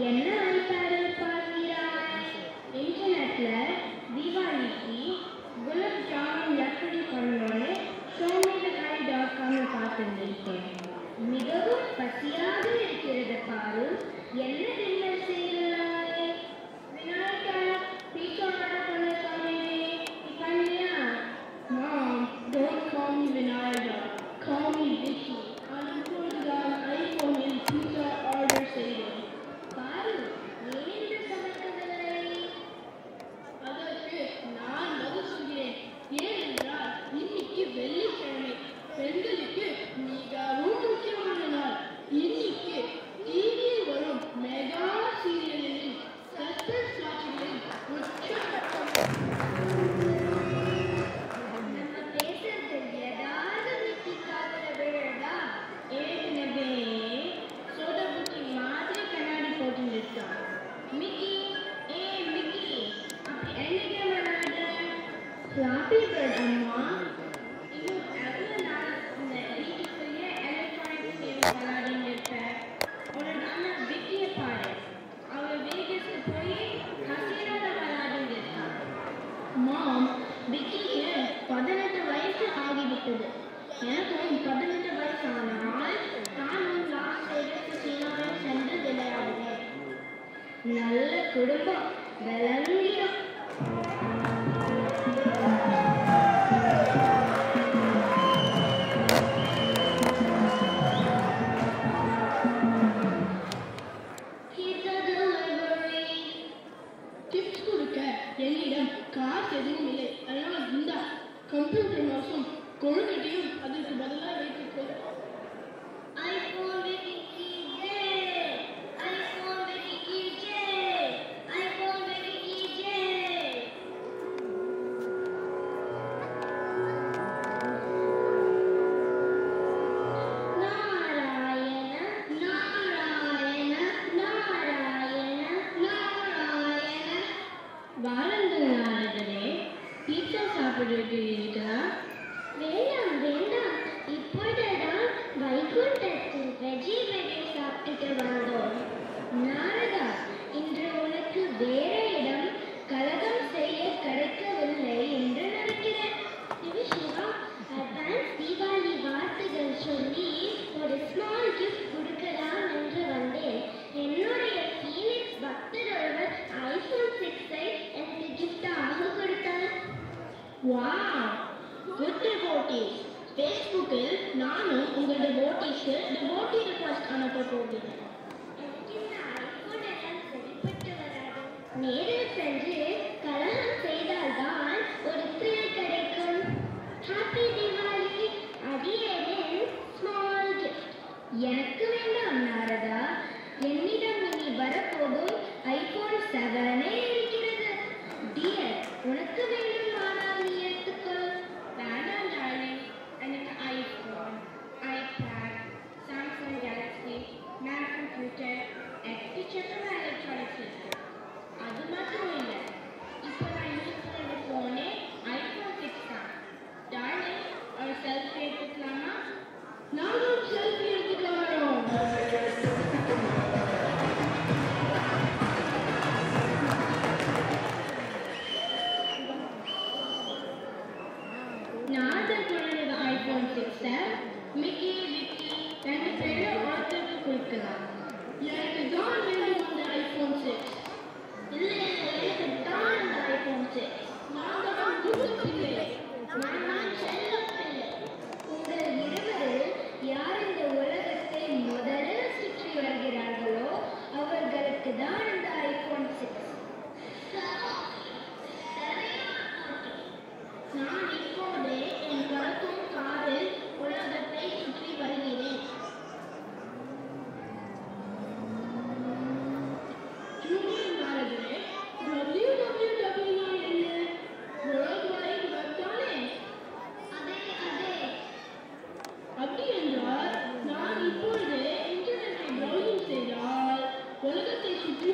என்ன ஐபேடில் பார்க்கிறாய்? இன்டர்நெட்ல தீபாவளிக்கு குலாப் ஜாமுன் எப்படி பண்ணணும்னு showmethaguy.com பார்த்துருக்கேன். மிகவும் பசியாக இருக்கிறது பாரு. என்ன டின்னர் செய்கிறாய்? விநாயகா, பீட்சா ஆர்டர் பண்ண சொன்னேன். நீ பண்ணியா? Mom, don't call me Vinayaka. Call me Vicky. நான் இப்பொழுதுதான் ஐபோனில் பீட்சா ஆர்டர் செய்தேன். பாரு, ஏன் சமைக்கவில்லை? அதற்கு நான் பதில் சொல்கிறேன். ஏனென்றால் இன்னைக்கு வெள்ளிக்கிழமை, பெண்களுக்கு மிகவும் முக்கியமான நாள். இன்னைக்கு டிவியில் வரும் மெகா சீரியலில் சஸ்பென்ஸ் காட்சிகளில் உச்சகட்டம். நம்ம பேசுறது ஏதாவது மிக்கி காதல விழுதா? ஏற்கனவே சோடா புட்டி மாதிரி கண்ணாடி போட்டு இருக்கான். மிக்கி, மிக்கி, அப்படி என்னைக்கு விளையாட? ஃப்ளாப்பி பேர்ட் அம்மா. இன்னும் எவ்வளோ நாள் இந்த வீட்டுக்குள்ளேயே எலக்ட்ரானிக்ஸ் கேம் விளையாடின்னு இருப்பேன். ஒரு நாள் விக்கியை பாரு. அவள் வேகஸ்க்கு போய் ஹசீனாவை விளையாடின்னு இருக்கான். மாம், விக்கிக்கு 18 வயசு ஆகிவிட்டது. எனக்கும் 18 வயசு ஆனால் நானும் லாஸ் வேகஸ் ஹசீனாவில் சென்று விளையாடுவேன். நல்ல குடும்பம், விளங்கிடும். டிப்ஸ் கொடுக்க என்னிடம் காசு எதுவும் இல்லை. அதனால் இந்த கம்ப்யூட்டர் மவுஸும் கொழுக்கட்டையும் அதற்கு பதிலாக வைத்துக்கொள். ஐபோன் வெட்டிக்கு ஜெய், ஐபோன் வெட்டிக்கு ஜெய், ஐபோன் வெட்டிக்கு ஜெய். நாராயண நாராயண நாராயண நாராயண. வாரங்கள் நாடுகளே, பீட்சா சாப்பிடுகிறீர்களா? வேண்டாம் வேண்டாம், இப்பொழுதுதான் வைகுண்டத்தில் வெஜி சாப்பிட்டுட்டு வந்தோம். நாரதா, இன்று உனக்கு வேற இடம் கலகம் செய்ய கிடைக்கவில்லை என்று நினைக்கிறேன். இது சிவா, அட்வான்ஸ் தீபாவளி வாழ்த்துகள் சொல்லி ஒரு ஸ்மால் கிஃப்ட் கொடுக்கலாம் என்று வந்தேன். என்னுடைய ஃபீனிக்ஸ் பக்தர் ஒருவர் ஐபோன் 6ஐ எனக்கு கிஃப்டாக கொடுத்தார். Wow, good devotees. ஃபேஸ்புக்கில் நானும் உங்கள் டிவோட்டீஸ்க்கு டிவோட்டி ரிக்வெஸ்ட் அனுப்ப போகிறேன். ஐபோன் எல்லாம் சரிப்பட்டு வராது. நேரில் சென்று கலகம் செய்தால்தான் ஒரு த்ரில் கிடைக்கும். ஹாப்பி தீபாவளி. அடியேனின் ஸ்மால் கிஃப்ட். எனக்கு வேண்டாம் நாரதா, என்னிடம் இனி வரப்போகும் ஐபோன் 7 இருக்கிறது. டியர், உனக்கு வேண்டும் ஆனால் நீ எடுத்துக்கொள். வேண்டாம் டார்லிங், எனக்கு iPhone, iPad, Samsung Galaxy, Mac computer, எக்கச்சக்கமா எலக்ட்ரானிக்ஸ் இருக்கு. அது மட்டும் இல்லை, இப்போ நான் யூஸ் பண்ணுற ஃபோனே ஐபோன் 6 தான். டார்லிங், ஒரு செல்ஃபி எடுத்துக்கலாமா? நானும் செல்ஃபி எடுத்துக்கலாம். நாதர் கொண்டது ஐபோன் 6. மிக்கி, விக்கி ரெண்டு பேரும் ஒருத்தருக்கு கொடுக்கலாம். எனக்கு தான் வேண்டும் அந்த ஐபோன் 6. இல்லை, எனக்கு தான் அந்த ஐபோன் 6. நாங்கள் தான் முழுப்பில்லை, நான் தான் செல்லப்பில்லை. உங்கள் இருவரில் யார் இந்த உலகத்தை முதலில் சுற்றி வருகிறார்களோ அவர்களுக்கு தான் இந்த ஐபோன் 6. நான் இப்போதே என் கருத்தும் காரில் உலகத்தை சுற்றி வருகிறேன். ஜூனியர் நாரதரே, www என்ன? வேர்ல்ட் வைட் வெப் தானே? அதே. அப்படி என்றால் நான் இப்பொழுது இன்டர்நெட்டை ப்ரௌசிங் செய்தால் உலகத்தை சுற்றி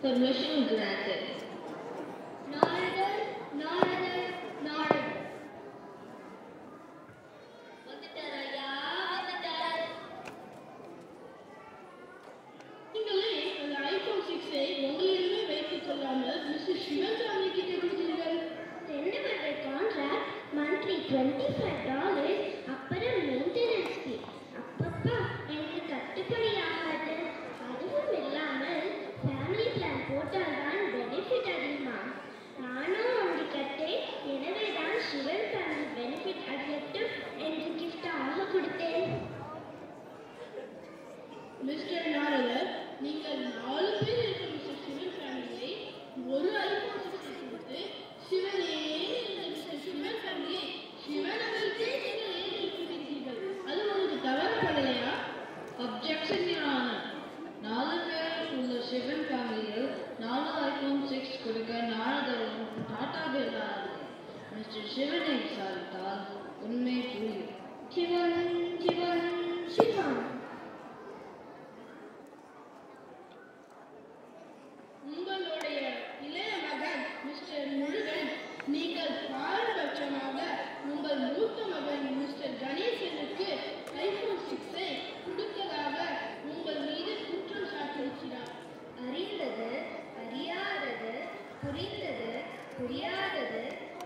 Permission granted. Narada, Narada, Narada. வந்துட்டாரையா வந்துட்டார். நீங்களே அந்த iPhone 6 உங்களிடமே வைத்துக் கொள்ளாமல் மிஸ்டர் சிவகாமி கிட்ட கொடுத்தீர்கள். ரெண்டு கான்ட்ராக்ட் மந்த்லி $25 அப்புறம் மெயின்டெனன்ஸ் ஃபீ. அப்பப்பா எனக்கு கட்டுப்படி ஆகாது. அதுவும் இல்லாமல் ஃபேமிலி பிளான் போட்டால்தான் பெனிஃபிட் அதிகமா. நானும் அவங்க கட்டேன். எனவே தான் சிவன் ஃபேமிலி பெனிஃபிட் அதிகட்டும் என்று கிஃப்டாக கொடுத்தேன். மிஸ்டர் நாரதர், நீங்கள் 4 பேர் இருக்கிற மிஸ்டர் சிவன் ஃபேமிலியை ஒரு iPhone 6 கொடுத்து சிவனே மிஸ்டர் சிவன் ஃபேமிலியை சிவன் அவர்களுக்கு மிஸ்டர் சிவனை விசாரித்தால் உண்மை புரியும். சிவன் சிவன் சிவன். உங்களுடைய இளைய மகன் மிஸ்டர் முருகன் நீங்கள் பாரபட்சமாக உங்கள் மூத்த மகன் மிஸ்டர் கணேசனுக்கு ஐபோன் 6ஐ கொடுத்ததாக உங்கள் மீது குற்றம் சாட்டியிருக்கிறார். அறிந்தது அறியாதது, புரிந்தது புரியாதது,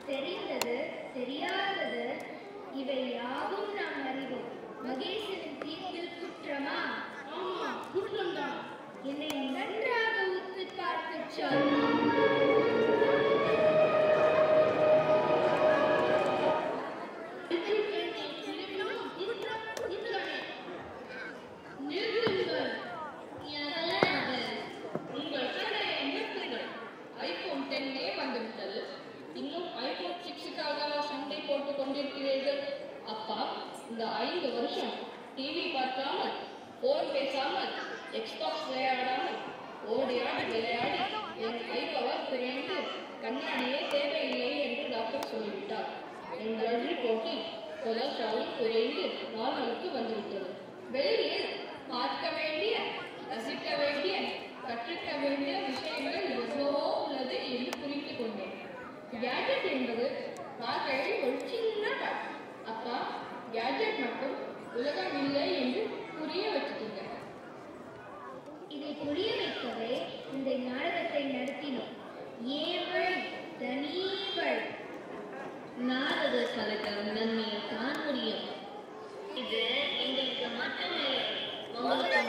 தெரிந்தது தெரியாதது, இவை யாவும் நாம் அறிவோம். மகேசனின் தீர்ப்பில் குற்றமா? ஆமா, குற்றம்தான். என்னை நன்றாக உத்து பார்த்து சொல். அப்பா, இந்த 5 வருஷம் டிவி பார்க்காமல், போன் பேசாமல், எக்ஸ்பாக்ஸ் விளையாடாமல், ஓடி ஆடி விளையாடி என் கை பவர் குறைந்து கண்ணாடியே தேவையில்லை என்று டாக்டர் சொல்லிவிட்டார். என் பிளட் ரிப்போர்ட்டில் கொலஸ்ட்ராலும் குறைந்து நார்மலுக்கு வந்துவிட்டது. வெளியில் பார்க்க வேண்டிய, ரசிக்க வேண்டிய, கற்றுக்க வேண்டிய விஷயங்கள் எவ்வளவோ உள்ளது என்று புரிந்து கொண்டேன். கேஜெட் என்பது வாழ்க்கையில் ஒரு சின்ன பார்ட். அப்பா, கேஜெட் மட்டும் உலகம் இல்லை என்று புரிய வச்சுட்டீங்க. இதை புரிய வைக்கவே இந்த நாடகத்தை நடத்தினோம். ஏவள் தனீவள். நாடக கலைஞர் நன்மையை தான் முடியும். இது எங்களுக்கு மட்டுமே உங்களுக்கு